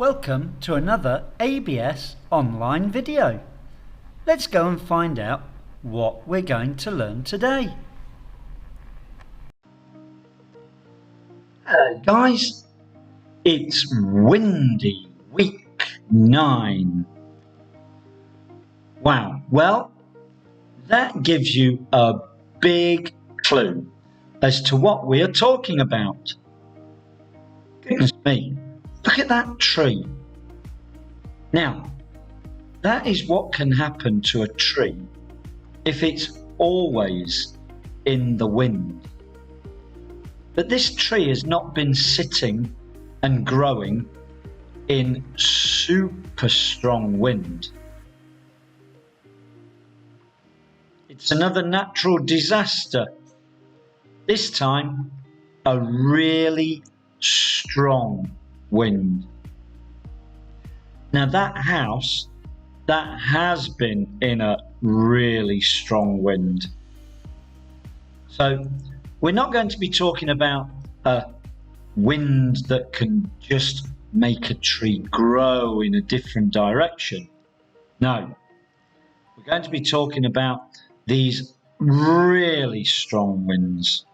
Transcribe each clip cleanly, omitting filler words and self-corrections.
Welcome to another ABS online video. Let's go and find out what we're going to learn today. Hello guys, it's Windy Week 9. Wow, well, that gives you a big clue as to what we are talking about. Goodness me, look at that tree. Now, that is what can happen to a tree if it's always in the wind. But this tree has not been sitting and growing in super strong wind. It's another natural disaster. This time, a really strong wind. Now that house, that has been in a really strong wind. So we're not going to be talking about a wind that can just make a tree grow in a different direction. No, we're going to be talking about these really strong winds.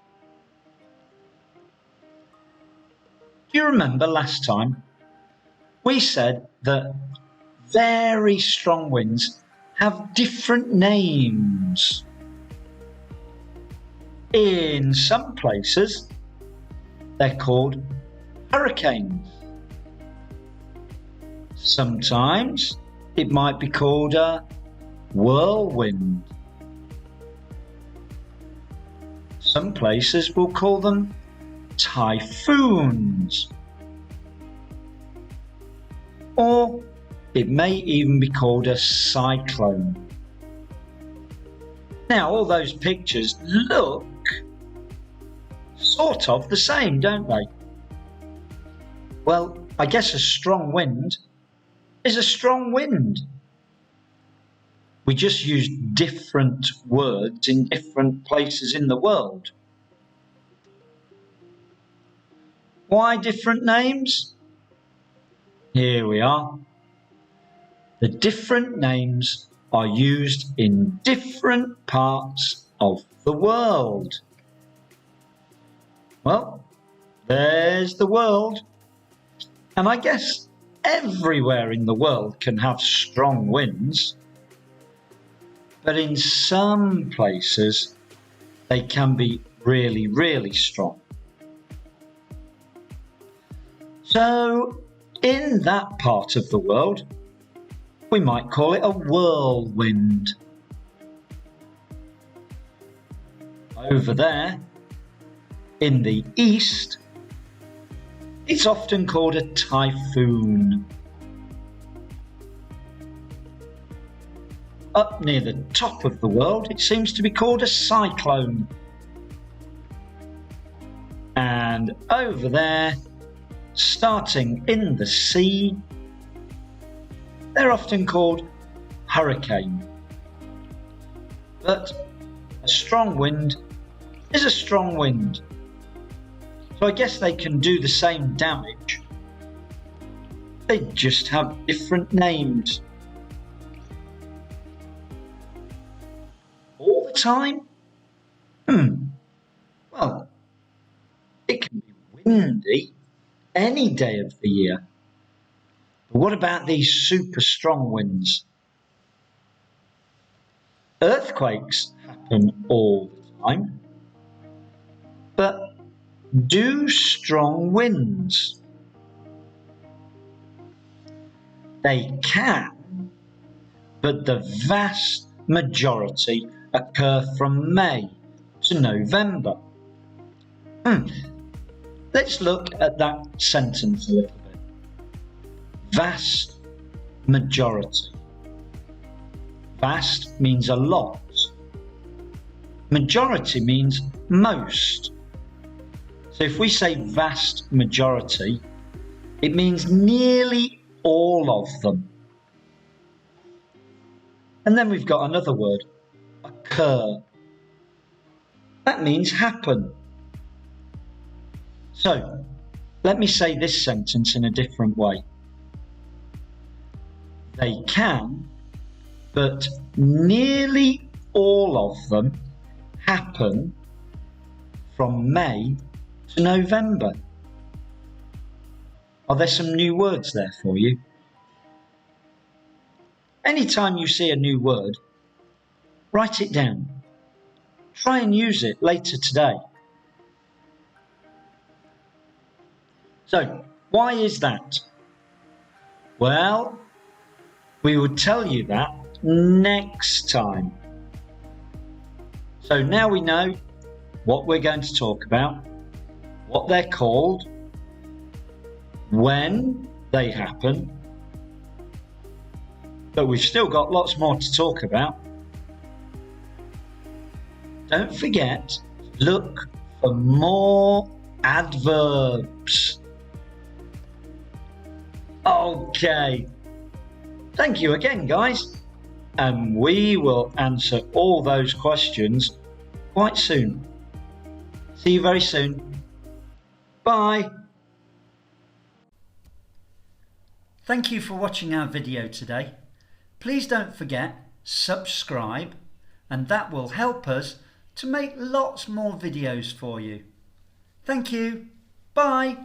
Do you remember last time we said that very strong winds have different names? In some places, they're called hurricanes. Sometimes it might be called a whirlwind. Some places will call them typhoons. Or it may even be called a cyclone. Now, all those pictures look sort of the same, don't they? Well, I guess a strong wind is a strong wind. We just use different words in different places in the world. Why different names? Here we are. The different names are used in different parts of the world. Well, there's the world. And I guess everywhere in the world can have strong winds. But in some places, they can be really, really strong. So, in that part of the world, we might call it a whirlwind. Over there, in the east, it's often called a typhoon. Up near the top of the world, it seems to be called a cyclone. And over there, starting in the sea, they're often called hurricane. But a strong wind is a strong wind. So I guess they can do the same damage. They just have different names. All the time? Well, it can be windy any day of the year. But what about these super strong winds? Earthquakes happen all the time. But do strong winds? They can, but the vast majority occur from May to November. Let's look at that sentence a little bit. Vast majority. Vast means a lot. Majority means most. So if we say vast majority, it means nearly all of them. And then we've got another word, occur. That means happen. So let me say this sentence in a different way. They can, but nearly all of them happen from May to November. Are there some new words there for you? Anytime you see a new word, write it down. Try and use it later today. So, why is that? Well, we will tell you that next time. So now we know what we're going to talk about, what they're called, when they happen, but we've still got lots more to talk about. Don't forget, look for more adverbs. Okay. Thank you again, guys. And we will answer all those questions quite soon. See you very soon. Bye. Thank you for watching our video today. Please don't forget, subscribe, and that will help us to make lots more videos for you. Thank you. Bye.